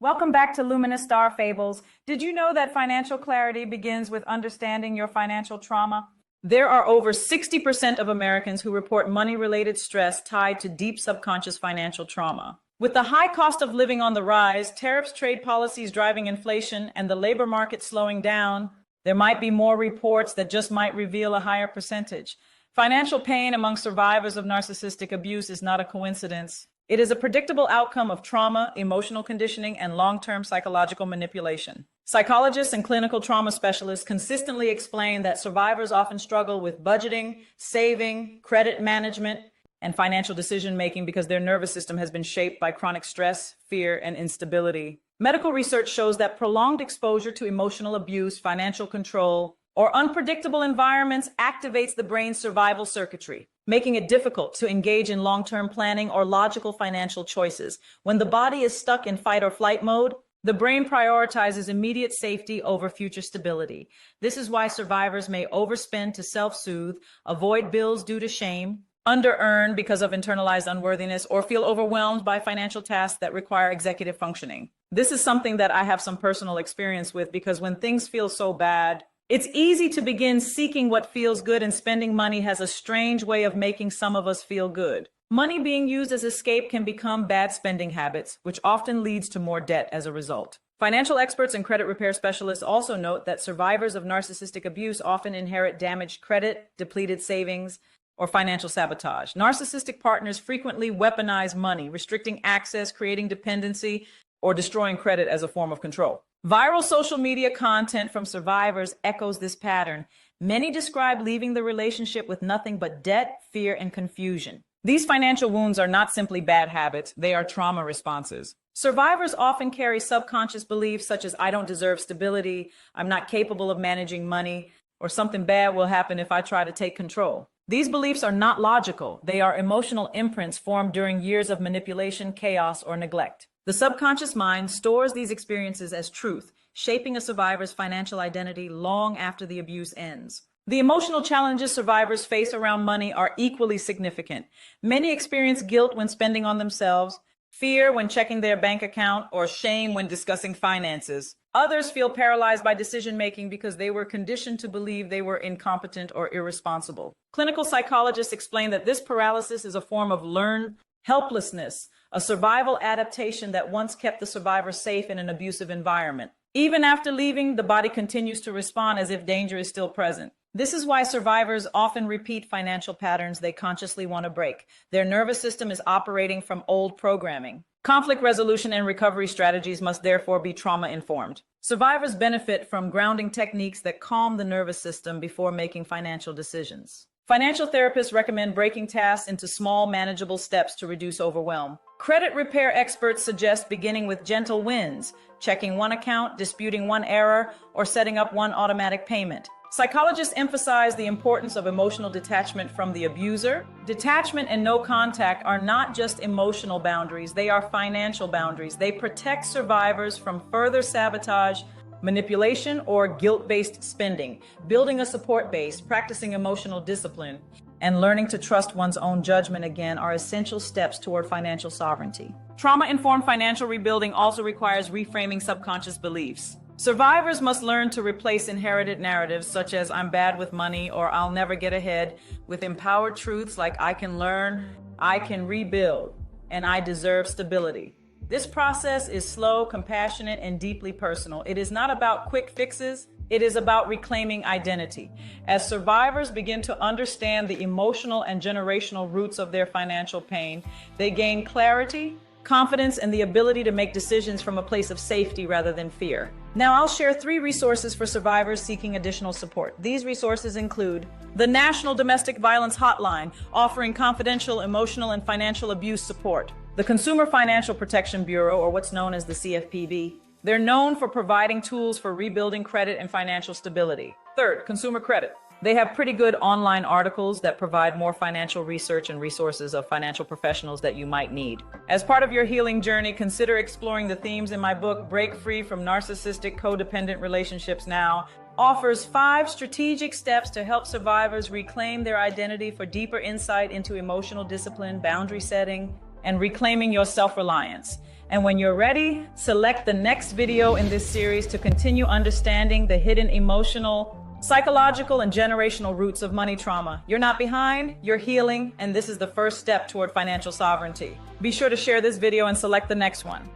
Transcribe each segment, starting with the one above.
Welcome back to Luminous Star Fables. Did you know that financial clarity begins with understanding your financial trauma? There are over 60% of Americans who report money-related stress tied to deep subconscious financial trauma. With the high cost of living on the rise, tariffs, trade policies driving inflation, and the labor market slowing down, there might be more reports that just might reveal a higher percentage. Financial pain among survivors of narcissistic abuse is not a coincidence. It is a predictable outcome of trauma, emotional conditioning, and long-term psychological manipulation. Psychologists and clinical trauma specialists consistently explain that survivors often struggle with budgeting, saving, credit management, and financial decision-making because their nervous system has been shaped by chronic stress, fear, and instability. Medical research shows that prolonged exposure to emotional abuse, financial control, or unpredictable environments activates the brain's survival circuitry, making it difficult to engage in long-term planning or logical financial choices. When the body is stuck in fight or flight mode, the brain prioritizes immediate safety over future stability. This is why survivors may overspend to self-soothe, avoid bills due to shame, under-earn because of internalized unworthiness, or feel overwhelmed by financial tasks that require executive functioning. This is something that I have some personal experience with because when things feel so bad, it's easy to begin seeking what feels good, and spending money has a strange way of making some of us feel good. Money being used as escape can become bad spending habits, which often leads to more debt as a result. Financial experts and credit repair specialists also note that survivors of narcissistic abuse often inherit damaged credit, depleted savings, or financial sabotage. Narcissistic partners frequently weaponize money, restricting access, creating dependency, or destroying credit as a form of control. Viral social media content from survivors echoes this pattern. Many describe leaving the relationship with nothing but debt, fear, and confusion. These financial wounds are not simply bad habits, they are trauma responses. Survivors often carry subconscious beliefs such as I don't deserve stability, I'm not capable of managing money, or something bad will happen if I try to take control. These beliefs are not logical. They are emotional imprints formed during years of manipulation, chaos, or neglect. The subconscious mind stores these experiences as truth, shaping a survivor's financial identity long after the abuse ends. The emotional challenges survivors face around money are equally significant. Many experience guilt when spending on themselves, fear when checking their bank account, or shame when discussing finances. Others feel paralyzed by decision-making because they were conditioned to believe they were incompetent or irresponsible. Clinical psychologists explain that this paralysis is a form of learned helplessness, a survival adaptation that once kept the survivor safe in an abusive environment. Even after leaving, the body continues to respond as if danger is still present. This is why survivors often repeat financial patterns they consciously want to break. Their nervous system is operating from old programming. Conflict resolution and recovery strategies must therefore be trauma-informed. Survivors benefit from grounding techniques that calm the nervous system before making financial decisions. Financial therapists recommend breaking tasks into small, manageable steps to reduce overwhelm. Credit repair experts suggest beginning with gentle wins, checking one account, disputing one error, or setting up one automatic payment. Psychologists emphasize the importance of emotional detachment from the abuser. Detachment and no contact are not just emotional boundaries, they are financial boundaries. They protect survivors from further sabotage, manipulation, or guilt-based spending. Building a support base, practicing emotional discipline, and learning to trust one's own judgment again are essential steps toward financial sovereignty. Trauma-informed financial rebuilding also requires reframing subconscious beliefs. Survivors must learn to replace inherited narratives such as I'm bad with money or I'll never get ahead with empowered truths like I can learn, I can rebuild, and I deserve stability. This process is slow, compassionate, and deeply personal. It is not about quick fixes. It is about reclaiming identity. As survivors begin to understand the emotional and generational roots of their financial pain, they gain clarity, confidence, and the ability to make decisions from a place of safety rather than fear. Now, I'll share 3 resources for survivors seeking additional support. These resources include the National Domestic Violence Hotline, offering confidential, emotional, and financial abuse support. The Consumer Financial Protection Bureau, or what's known as the CFPB. They're known for providing tools for rebuilding credit and financial stability. Third, Consumer Credit. They have pretty good online articles that provide more financial research and resources of financial professionals that you might need. As part of your healing journey, consider exploring the themes in my book, Break Free from Narcissistic Codependent Relationships Now. Offers 5 strategic steps to help survivors reclaim their identity for deeper insight into emotional discipline, boundary setting, and reclaiming your self-reliance. And when you're ready, select the next video in this series to continue understanding the hidden emotional, psychological, and generational roots of money trauma. You're not behind, you're healing, and this is the first step toward financial sovereignty. Be sure to share this video and select the next one.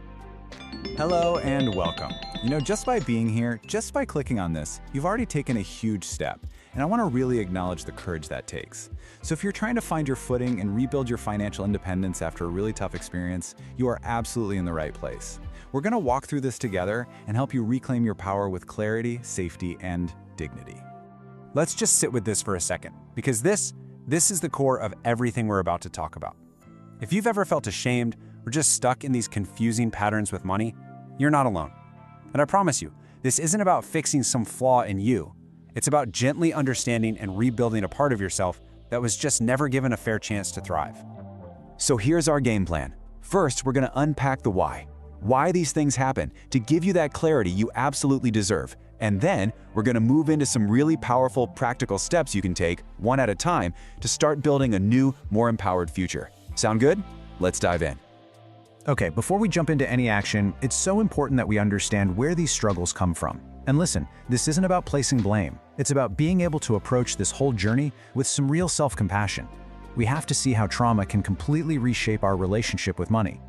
Hello and welcome. Just by being here, just by clicking on this, you've already taken a huge step. And I want to really acknowledge the courage that takes. So if you're trying to find your footing and rebuild your financial independence after a really tough experience, you are absolutely in the right place. We're going to walk through this together and help you reclaim your power with clarity, safety, and dignity. Let's just sit with this for a second, because this is the core of everything we're about to talk about. If you've ever felt ashamed or just stuck in these confusing patterns with money, you're not alone. And I promise you, this isn't about fixing some flaw in you. It's about gently understanding and rebuilding a part of yourself that was just never given a fair chance to thrive. So here's our game plan. First, we're going to unpack the why these things happen, to give you that clarity you absolutely deserve. And then we're going to move into some really powerful, practical steps you can take, one at a time, to start building a new, more empowered future. Sound good? Let's dive in. Okay, before we jump into any action, it's so important that we understand where these struggles come from. And listen, this isn't about placing blame. It's about being able to approach this whole journey with some real self-compassion. We have to see how trauma can completely reshape our relationship with money.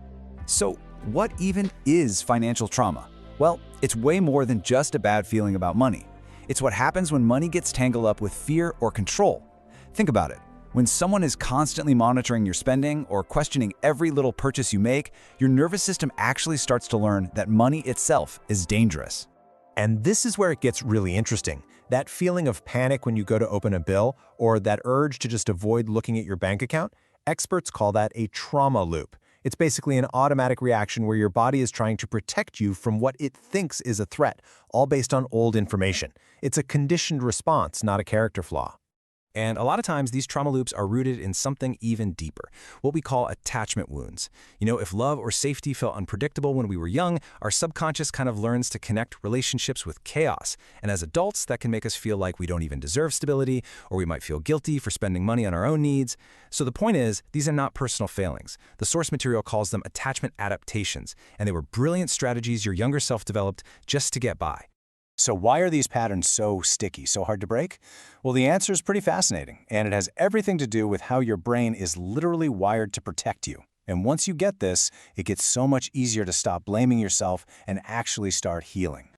So, what even is financial trauma? Well, it's way more than just a bad feeling about money. It's what happens when money gets tangled up with fear or control. Think about it. When someone is constantly monitoring your spending or questioning every little purchase you make, your nervous system actually starts to learn that money itself is dangerous. And this is where it gets really interesting. That feeling of panic when you go to open a bill, or that urge to just avoid looking at your bank account, experts call that a trauma loop. It's basically an automatic reaction where your body is trying to protect you from what it thinks is a threat, all based on old information. It's a conditioned response, not a character flaw. And a lot of times, these trauma loops are rooted in something even deeper, what we call attachment wounds. If love or safety felt unpredictable when we were young, our subconscious kind of learns to connect relationships with chaos. And as adults, that can make us feel like we don't even deserve stability, or we might feel guilty for spending money on our own needs. So the point is, these are not personal failings. The source material calls them attachment adaptations, and they were brilliant strategies your younger self developed just to get by. So why are these patterns so sticky, so hard to break? Well, the answer is pretty fascinating, and it has everything to do with how your brain is literally wired to protect you. And once you get this, it gets so much easier to stop blaming yourself and actually start healing.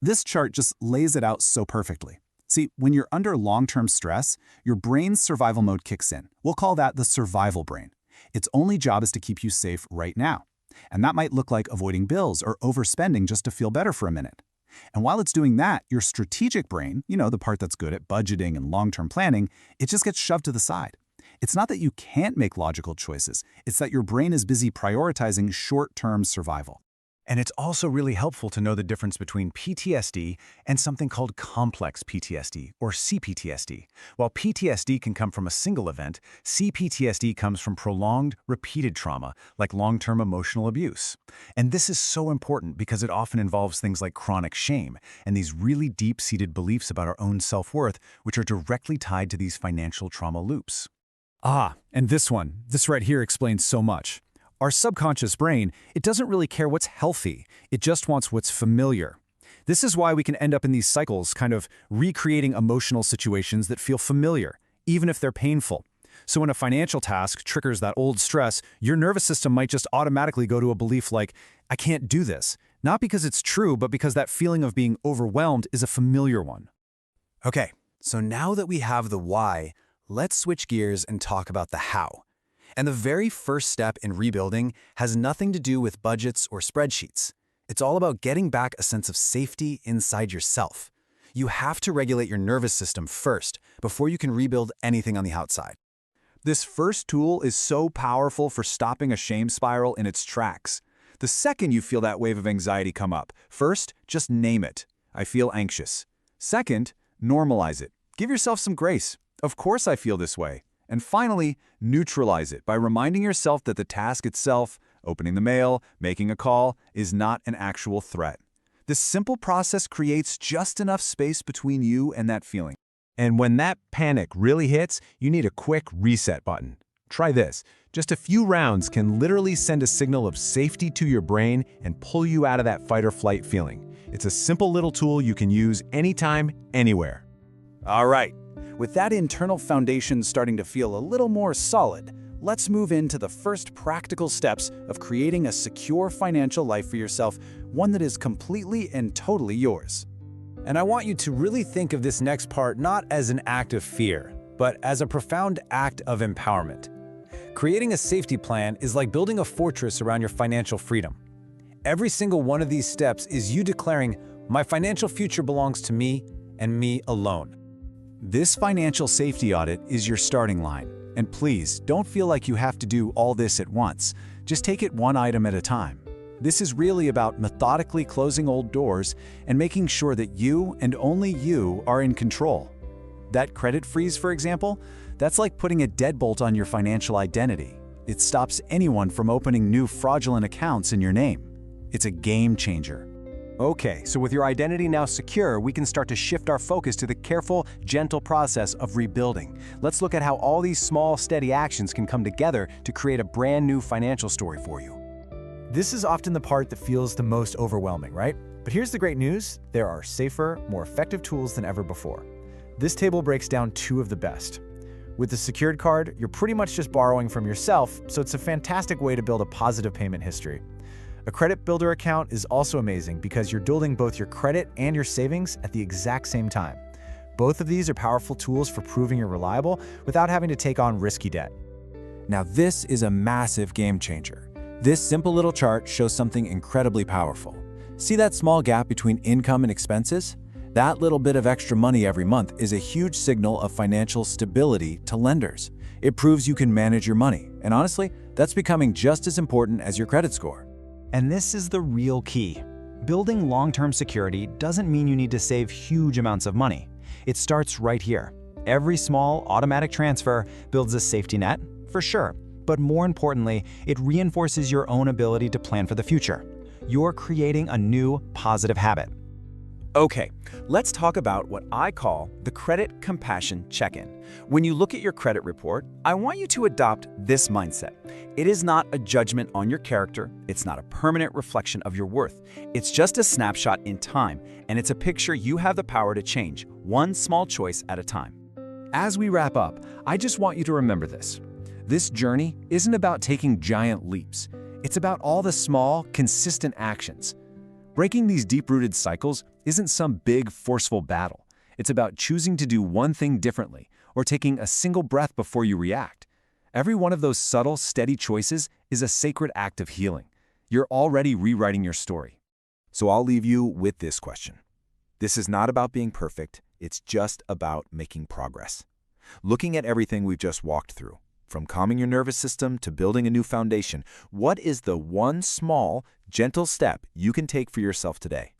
This chart just lays it out so perfectly. See, when you're under long-term stress, your brain's survival mode kicks in. We'll call that the survival brain. Its only job is to keep you safe right now. And that might look like avoiding bills or overspending just to feel better for a minute. And while it's doing that, your strategic brain, the part that's good at budgeting and long-term planning, it just gets shoved to the side. It's not that you can't make logical choices, it's that your brain is busy prioritizing short-term survival. And it's also really helpful to know the difference between PTSD and something called complex PTSD, or CPTSD. While PTSD can come from a single event, CPTSD comes from prolonged, repeated trauma, like long-term emotional abuse. And this is so important because it often involves things like chronic shame and these really deep-seated beliefs about our own self-worth, which are directly tied to these financial trauma loops. And this right here explains so much. Our subconscious brain, it doesn't really care what's healthy. It just wants what's familiar. This is why we can end up in these cycles, kind of recreating emotional situations that feel familiar, even if they're painful. So when a financial task triggers that old stress, your nervous system might just automatically go to a belief like, I can't do this. Not because it's true, but because that feeling of being overwhelmed is a familiar one. Okay, so now that we have the why, let's switch gears and talk about the how. And the very first step in rebuilding has nothing to do with budgets or spreadsheets. It's all about getting back a sense of safety inside yourself. You have to regulate your nervous system first before you can rebuild anything on the outside. This first tool is so powerful for stopping a shame spiral in its tracks. The second you feel that wave of anxiety come up, first, just name it. I feel anxious. Second, normalize it. Give yourself some grace. Of course I feel this way. And finally, neutralize it by reminding yourself that the task itself, opening the mail, making a call, is not an actual threat. This simple process creates just enough space between you and that feeling. And when that panic really hits, you need a quick reset button. Try this. Just a few rounds can literally send a signal of safety to your brain and pull you out of that fight or flight feeling. It's a simple little tool you can use anytime, anywhere. All right, with that internal foundation starting to feel a little more solid, let's move into the first practical steps of creating a secure financial life for yourself, one that is completely and totally yours. And I want you to really think of this next part not as an act of fear, but as a profound act of empowerment. Creating a safety plan is like building a fortress around your financial freedom. Every single one of these steps is you declaring, "My financial future belongs to me and me alone." This financial safety audit is your starting line. And please, don't feel like you have to do all this at once. Just take it one item at a time. This is really about methodically closing old doors and making sure that you and only you are in control. That credit freeze, for example, that's like putting a deadbolt on your financial identity. It stops anyone from opening new fraudulent accounts in your name. It's a game changer. Okay, so with your identity now secure, we can start to shift our focus to the careful, gentle process of rebuilding. Let's look at how all these small, steady actions can come together to create a brand new financial story for you. This is often the part that feels the most overwhelming, right? But here's the great news. There are safer, more effective tools than ever before. This table breaks down two of the best. With the secured card, you're pretty much just borrowing from yourself, so it's a fantastic way to build a positive payment history. A credit builder account is also amazing because you're building both your credit and your savings at the exact same time. Both of these are powerful tools for proving you're reliable without having to take on risky debt. Now this is a massive game changer. This simple little chart shows something incredibly powerful. See that small gap between income and expenses? That little bit of extra money every month is a huge signal of financial stability to lenders. It proves you can manage your money, and honestly, that's becoming just as important as your credit score. And this is the real key. Building long-term security doesn't mean you need to save huge amounts of money. It starts right here. Every small automatic transfer builds a safety net, for sure, but more importantly, it reinforces your own ability to plan for the future. You're creating a new positive habit. Okay, let's talk about what I call the credit compassion check-in. When you look at your credit report, I want you to adopt this mindset. It is not a judgment on your character. It's not a permanent reflection of your worth. It's just a snapshot in time, and it's a picture you have the power to change, one small choice at a time. As we wrap up, I just want you to remember this. This journey isn't about taking giant leaps. It's about all the small, consistent actions. Breaking these deep-rooted cycles isn't some big, forceful battle. It's about choosing to do one thing differently or taking a single breath before you react. Every one of those subtle, steady choices is a sacred act of healing. You're already rewriting your story. So I'll leave you with this question. This is not about being perfect. It's just about making progress. Looking at everything we've just walked through, from calming your nervous system to building a new foundation, what is the one small, gentle step you can take for yourself today?